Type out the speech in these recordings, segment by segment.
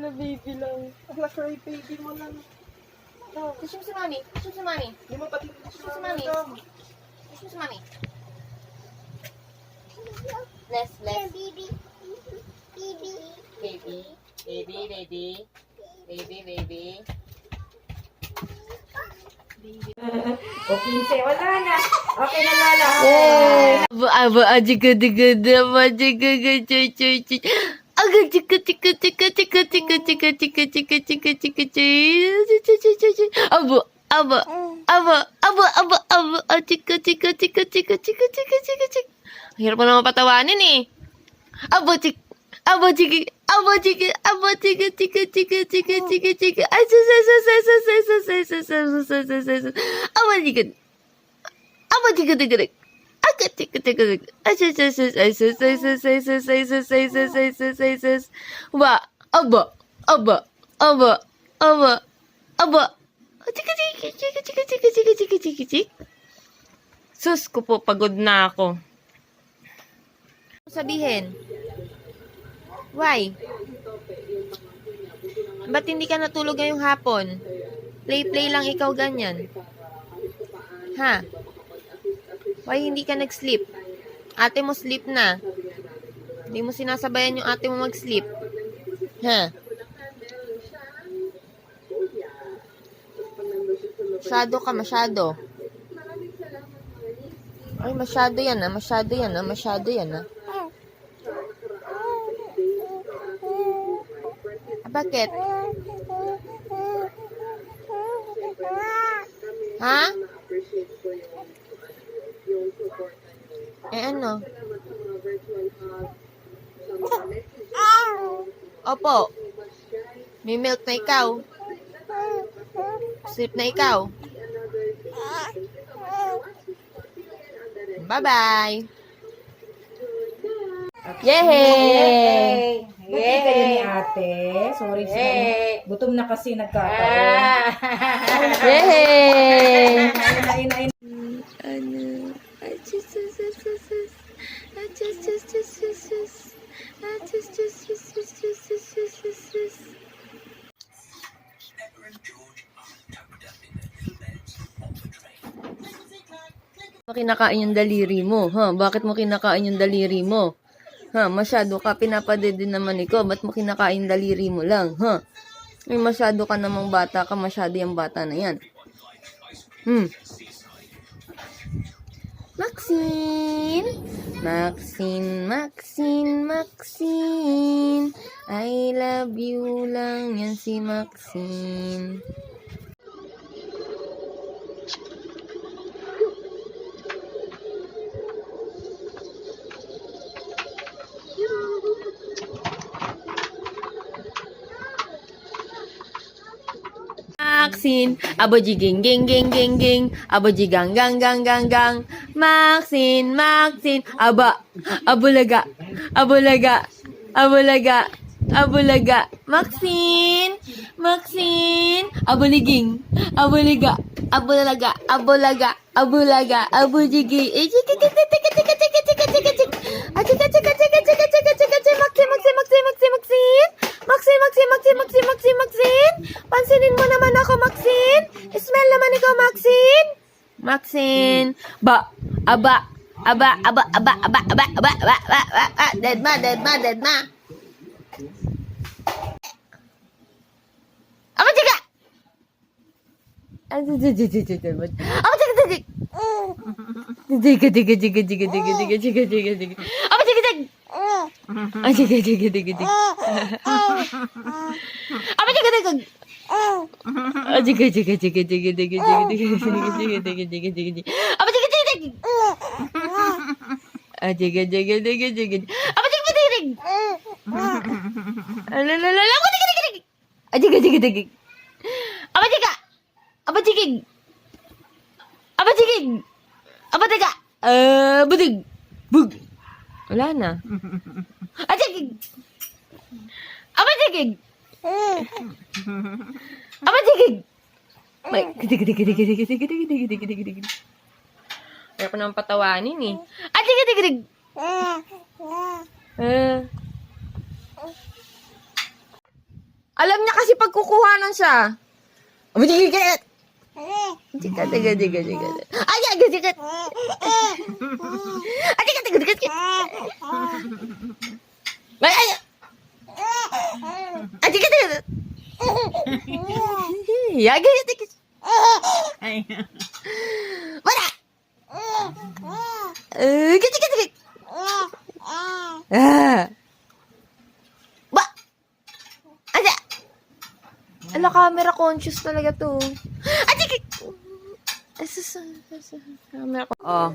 na baby lang. Ala, cry baby mo lang. Oh. Kiss mo si mami. Kiss mo si mami. Hindi mo pati Kiss mo si mami. Kiss mo si mami. Bless, bless. Baby. Baby. Baby. Baby, baby. Baby, baby. O 15, wala na. Okay na, Lola. Aba, ajiga, diga, dama, jiga, gaja, chuchu. Aga, chika, chika, chika, chika, chika, chika, chika, chika, chika, chika, chika, aba, aba, aba, aba, aba, aba, chika, chika, chika, chika, chika, chika, chika, chika. Hirap mo naman patawanin eh. Aba, chika, aba, chika, aba, chika, aba, chika, chika, chika, chika, chika, chika, ay, aba, chika, aba, chika, chika, chika. Wa, aba, aba, aba, aba, aba. Sus ko po, pagod na ako. Sabihin. Why? Ba't hindi ka natulog ngayong hapon? Play lang ikaw ganyan. Ha? Why hindi ka nag-sleep? Ate mo sleep na. Hindi mo sinasabayan yung ate mo mag-sleep. Ha? Masyado ka, masyado. Ay, masyado yan ah. Masyado yan ah. Masyado yan ah. Bakit? Ha? Eh ano? Opo. May milk na ikaw. Sleep na ikaw. Bye-bye. Yay! Buti kayo ni ate. Sorry siya. Gutom na kasi nagkataon. Yay! Ayun. Ano? Kinakain yung daliri mo, ha? Bakit mo kinakain yung daliri mo? Ha, masyado ka, pinapadede naman ikaw. Ba't mo kinakain daliri mo lang, ha? Ay, masyado ka namang bata ka, masyado yung bata na yan. Maxine! Maxine, Maxine, Maxine. I love you lang yan si Maxine. Maxine, aboji ging ging ging ging ging, aboji gang gang gang gang gang. Maxine, Maxine, aba, abulaga, abulaga, abulaga, abulaga. Maxine, Maxine, abuliging, abuliga, abulaga, abulaga, abulaga, abujigi. Chika chika chika chika chika chika chika chika. Chika chika chika chika chika chika chika. Maxine, Maxine, Maxine, Maxine, Maxine. Maxine, Maxine, Maxine, Maxine, Maxine, Maxine. Pansinin mo naman ako, Maxine. Smell naman ikaw, Maxine. Maxine. Ba, aba, aba, aba, aba, aba, aba, aba, aba, aba, aba. Dead ma, dead ma, dead ma. Aba, chika. Aba, chika, chika, chika. Chika, chika, chika, chika, chika, chika, chika, chika, chika. Aba, chika, chika. Ah, chika, chika, chika, chika. Aba, chika, chika. Ah, chika, chika, chika, chika, chika, chika, chika, chika, chika, chika, chika, chika. Aba, chika, chika, chika. Ah, chika, chika, chika, chika. Aba, chika, chika, chika. La la la la, aba, chika, chika, chika. Ah, chika, chika, chika. Aba, chika. Aba, chika. Aba, chika. Aba, chika. Budig. Bug. Wala na. Ah, chika. Aba, chika. Aba, chika. May, kitig, kitig, kitig, kitig, kitig, kitig, kitig, kitig, kitig, kitig. Kaya ko naman patawanin eh. Ah, chika, chika, chika. Alam niya kasi pagkukuhanan siya. Abujigigit! Jigat, jigat, jigat, jigat. Ay, jigat, jigat. Ay, jigat, jigat, jigat. Ay, ay. Ay, jigat, jigat. Ya, jigat, jigat. Wala! Jigat, jigat, jigat. Ba! Ada! Ala, camera conscious talaga to. Ay, jigat! Camera ko. Oh.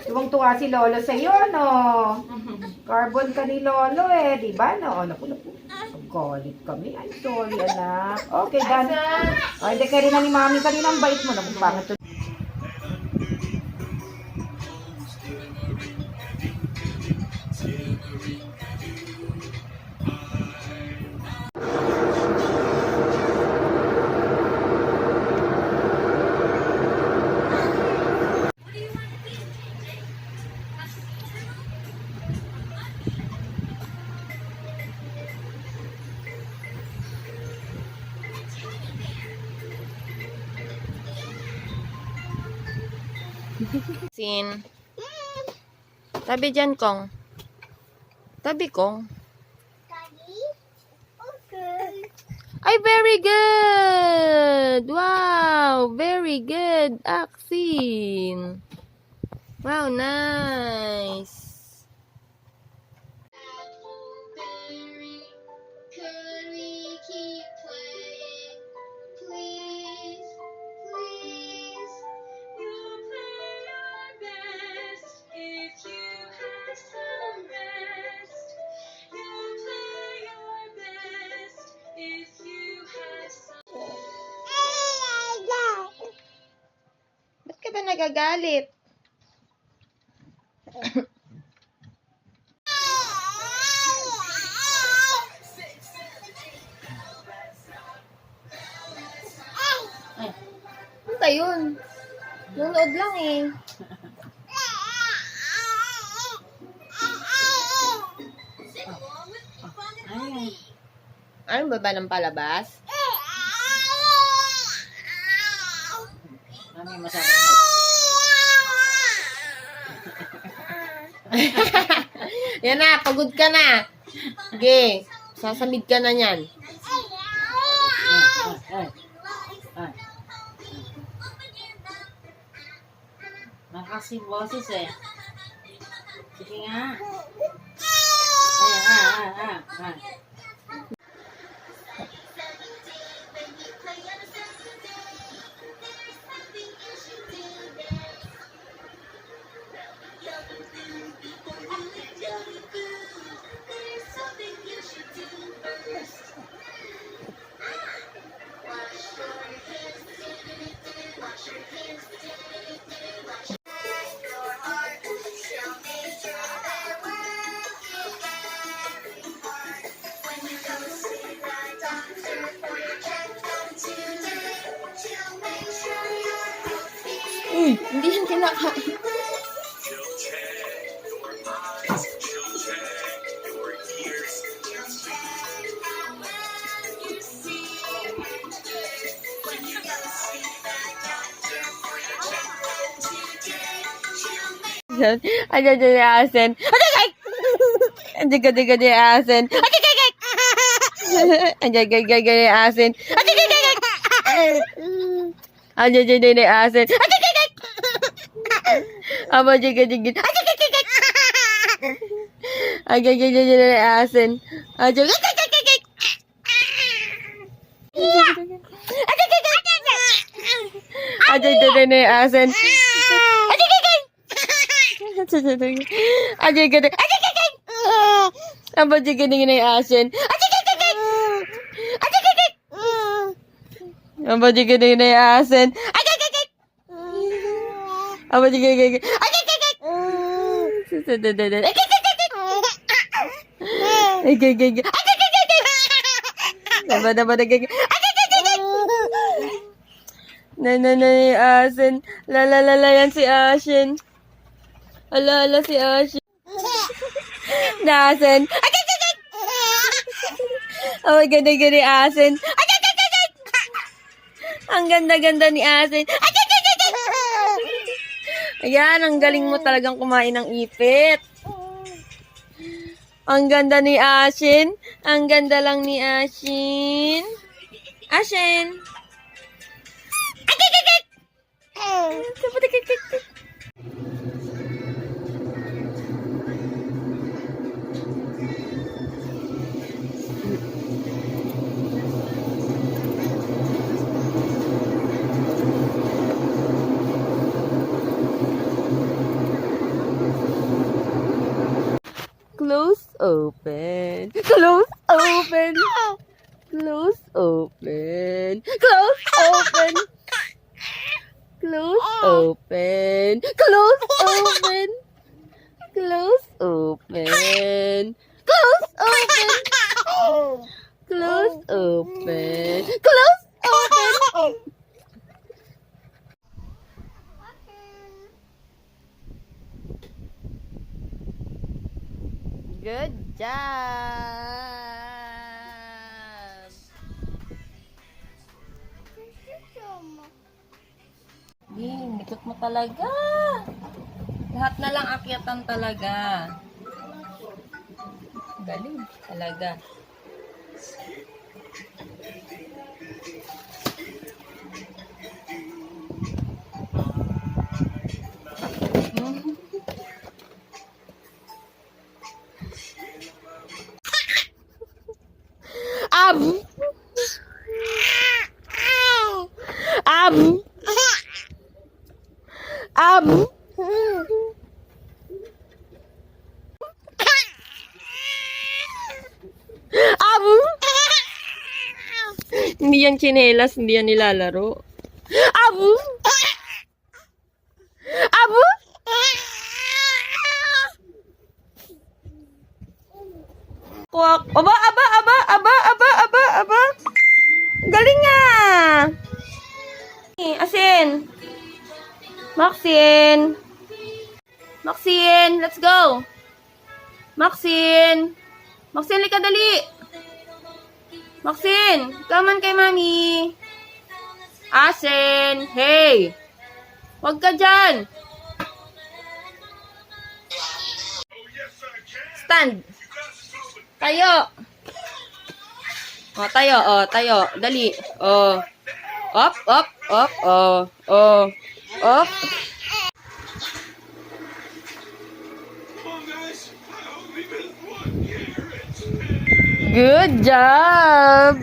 Tuwang-tuwa si Lolo sa iyo, no? Carbon ka ni Lolo eh, di ba? No, naku. Nagkalit kami. Ay, sorry, anak. Okay, done. Ay, hindi ka rin na ni Mami kanina. Ang bait mo. Naku, pangit to. Sin. Tabi dyan, Kong. Tabi, Kong. Daddy? Okay. Ay, very good! Wow! Very good, Axin. Wow, nice. Appleberry, could we keep playing? Please, please. You'll play your best if you have some rest. You'll play your best if you have some. Ba't ka ba nagagalit? Ano ba yun? Nunood lang eh. Ano ba ba ng palabas? Ano yung masabi mo? Yan na, pagod ka na. Sige, sasamid ka na yan. Ay. Nakasing boses eh. Sige nga. Ay. Uy, hindi yan kinakain. Ayan yung asin. Ayan yung asin. Ayan yung asin. Ayan yung asin. Aba jigit. Ayan yung asin. Ayan yung asin. Aja gede. Apa juga dengan asin? Apa juga dengan asin? Aba jiging ging ging. Ay, ay, ay, ay. Ay, ay, ay, ay, ay. Naba, naba, naging... Na, asin. La, yan si Ashin. Ala, si Ashin. Nasin. Oh, ganda, Asin. Ang ganda ni Asin. Ayan, ang galing mo talagang kumain ng ipit. Ang ganda ni Ashin. Ang ganda lang ni Ashin. Ashin. Close open. Close open. Close open. Close open. Close open. Close open. Close open. Close open. Close open. Close open. Good job! Ikot mo talaga. Lahat na lang akyatan talaga. Galing talaga. Abu. Abu. Abu. Abu. Hindi yan tsinelas, hindi yan nilalaro. Abu. Abu. Kuwak. Aba. Galing nga. Asin. Maxine, let's go. Maxine, lika dali. Maxine, come on kay mami. Asin, hey. Wag ka dyan. Stand. Tayo. Tayo. Dali. Up. Up. Good job.